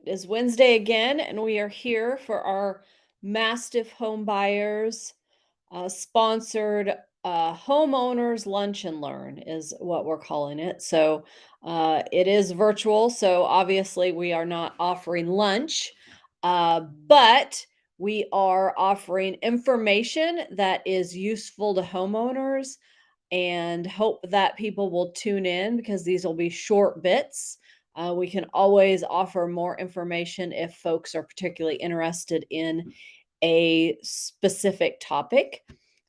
It is Wednesday again, and we are here for our Mastiff Home Buyers sponsored homeowners lunch and learn is what we're calling it. So it is virtual, so obviously we are not offering lunch, but we are offering information that is useful to homeowners and hope that people will tune in because these will be short bits. We can always offer more information if folks are particularly interested in a specific topic.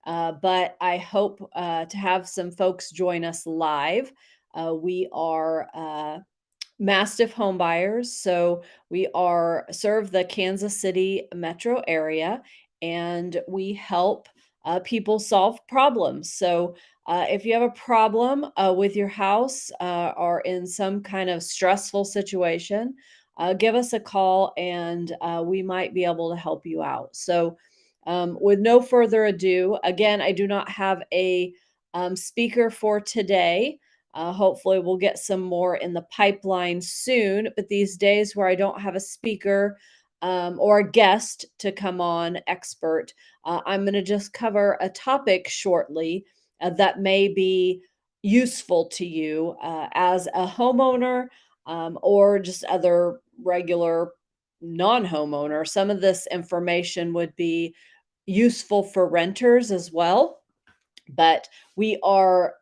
But I hope to have some folks join us live. We are Mastiff home buyers. So we are serve the Kansas City metro area and we help people solve problems. So if you have a problem with your house or in some kind of stressful situation, give us a call and we might be able to help you out. So, with no further ado, again, I do not have a speaker for today. Hopefully, we'll get some more in the pipeline soon. But these days where I don't have a speaker or a guest to come on, expert, I'm going to just cover a topic shortly that may be useful to you as a homeowner or just other regular non homeowner. Some of this information would be useful for renters as well, but we are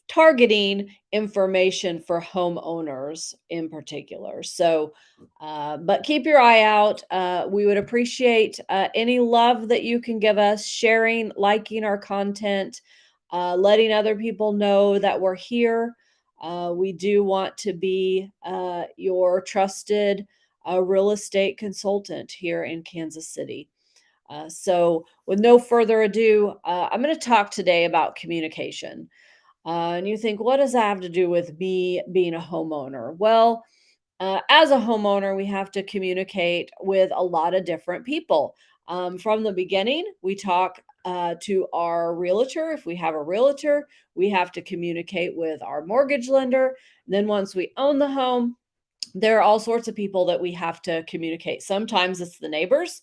targeting information for homeowners in particular. So, but keep your eye out. We would appreciate any love that you can give us, sharing, liking our content, letting other people know that we're here. We do want to be your trusted real estate consultant here in Kansas City. So, with no further ado, I'm going to talk today about communication. And you think, what does that have to do with me being a homeowner? Well, as a homeowner, we have to communicate with a lot of different people. From the beginning, we talk to our realtor. If we have a realtor, we have to communicate with our mortgage lender. Then, once we own the home, there are all sorts of people that we have to communicate. Sometimes it's the neighbors,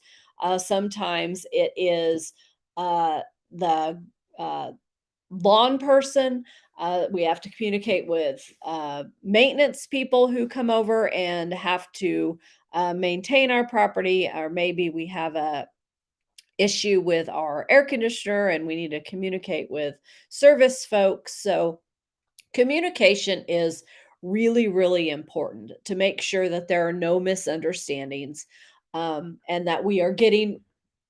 sometimes it is the uh, lawn person. We have to communicate with maintenance people who come over and have to maintain our property, or maybe we have a issue with our air conditioner and we need to communicate with service folks. So communication is really, really important to make sure that there are no misunderstandings and that we are getting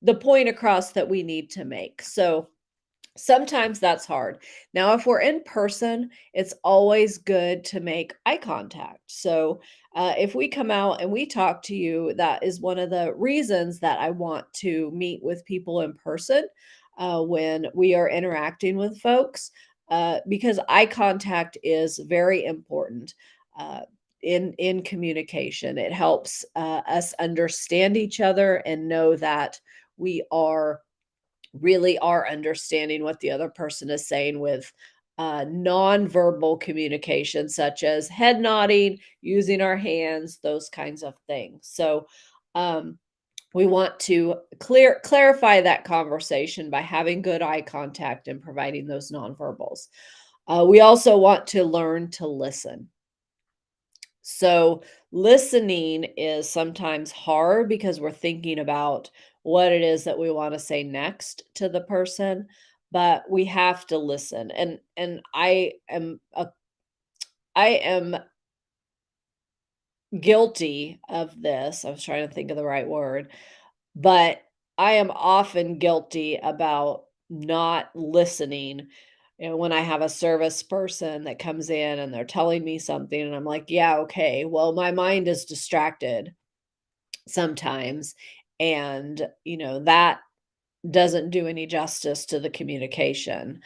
the point across that we need to make. So, sometimes that's hard. Now, if we're in person, it's always good to make eye contact. So, if we come out and we talk to you, that is one of the reasons that I want to meet with people in person when we are interacting with folks, because eye contact is very important. In communication, it helps us understand each other and know that we are really are understanding what the other person is saying with nonverbal communication, such as head nodding, using our hands, those kinds of things. So, um, we want to clarify that conversation by having good eye contact and providing those nonverbals. We also want to learn to listen. So, listening is sometimes hard because we're thinking about what it is that we want to say next to the person, but we have to listen. And I am guilty of this. I was trying to think of the right word, but I am often guilty about not listening. When I have a service person that comes in and they're telling me something, and I'm like, yeah, okay, well, my mind is distracted sometimes. And, that doesn't do any justice to the communication.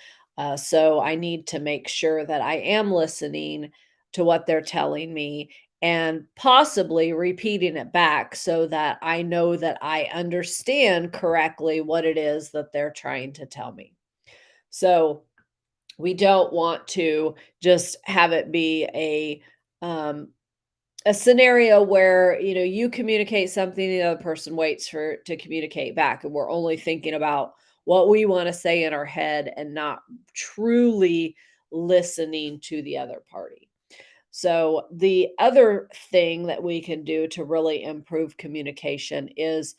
So I need to make sure that I am listening to what they're telling me and possibly repeating it back so that I know that I understand correctly what it is that they're trying to tell me. So we don't want to just have it be um, a scenario where, you communicate something, the other person waits for to communicate back, and we're only thinking about what we want to say in our head and not truly listening to the other party. So, the other thing that we can do to really improve communication is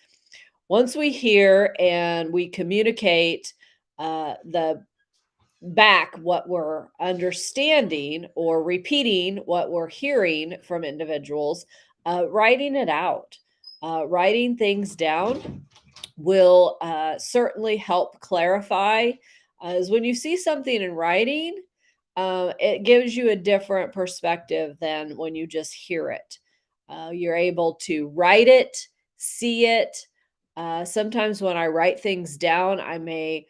once we hear and we communicate the back what we're understanding or repeating what we're hearing from individuals, writing it out, writing things down will certainly help clarify. Is when you see something in writing, it gives you a different perspective than when you just hear it. You're able to write it, see it. Sometimes when I write things down, I may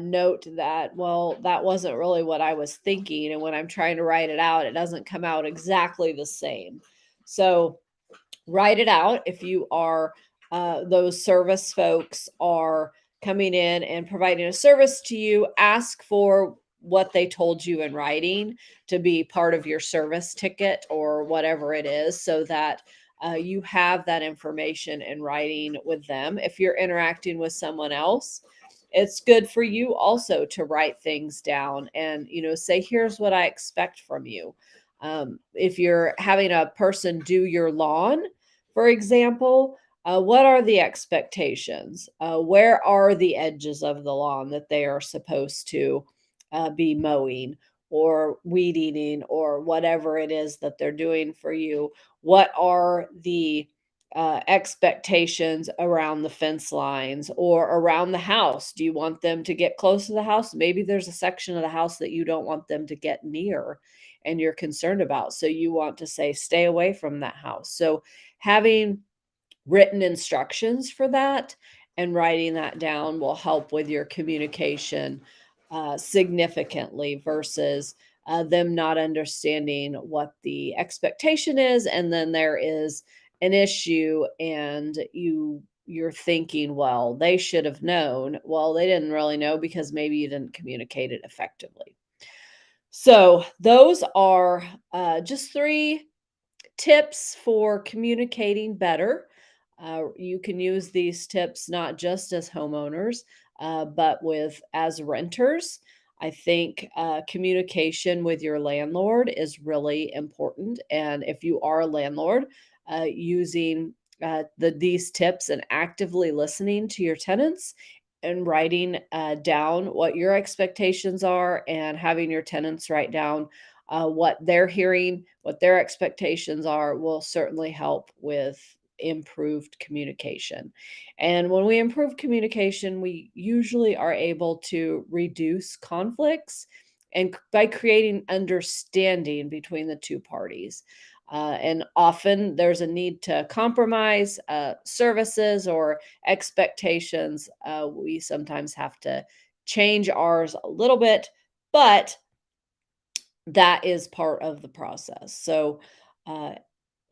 note that, well, that wasn't really what I was thinking. And when I'm trying to write it out, it doesn't come out exactly the same. So, write it out. If you are those service folks are coming in and providing a service to you, ask for what they told you in writing to be part of your service ticket or whatever it is, so that you have that information in writing with them. If you're interacting with someone else, it's good for you also to write things down and, say, here's what I expect from you. If you're having a person do your lawn, for example, what are the expectations? Where are the edges of the lawn that they are supposed to be mowing or weed eating or whatever it is that they're doing for you? What are the expectations around the fence lines or around the house? Do you want them to get close to the house? Maybe there's a section of the house that you don't want them to get near and you're concerned about. So you want to say, stay away from that house. So having written instructions for that and writing that down will help with your communication significantly versus them not understanding what the expectation is, and then there is an issue and you're thinking, well, they should have known. Well, they didn't really know because maybe you didn't communicate it effectively. So those are just three tips for communicating better. You can use these tips not just as homeowners, but with as renters. I think communication with your landlord is really important, and if you are a landlord, using these tips and actively listening to your tenants and writing down what your expectations are and having your tenants write down what they're hearing, what their expectations are, will certainly help with improved communication. And when we improve communication, we usually are able to reduce conflicts and by creating understanding between the two parties. And often there's a need to compromise services or expectations. We sometimes have to change ours a little bit, but that is part of the process. So, uh,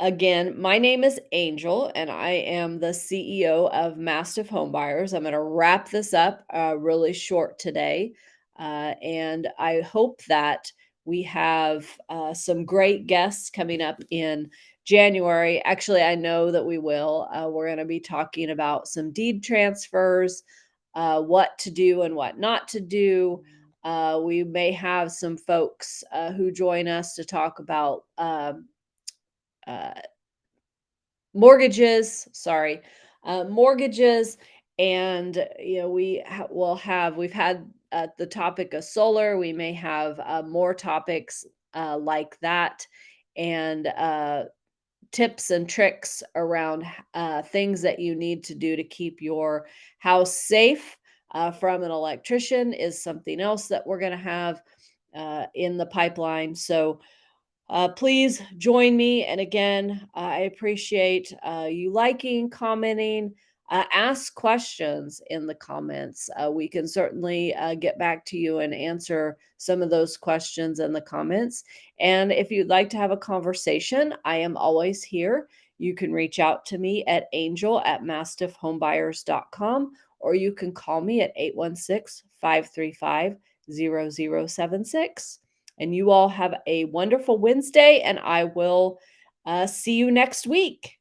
again, my name is Angel, and I am the CEO of Mastiff Home Buyers. I'm going to wrap this up really short today, and I hope that we have some great guests coming up in January. Actually, I know that we will. We're going to be talking about some deed transfers, what to do and what not to do. We may have some folks who join us to talk about uh, mortgages. Sorry, mortgages, and we've had the topic of solar. We may have more topics like that, and tips and tricks around things that you need to do to keep your house safe from an electrician is something else that we're going to have in the pipeline. So please join me. And again, I appreciate you liking, commenting, ask questions in the comments. We can certainly get back to you and answer some of those questions in the comments. And if you'd like to have a conversation, I am always here. You can reach out to me at angel@mastiffhomebuyers.com, or you can call me at 816-535-0076. And you all have a wonderful Wednesday, and I will See you next week.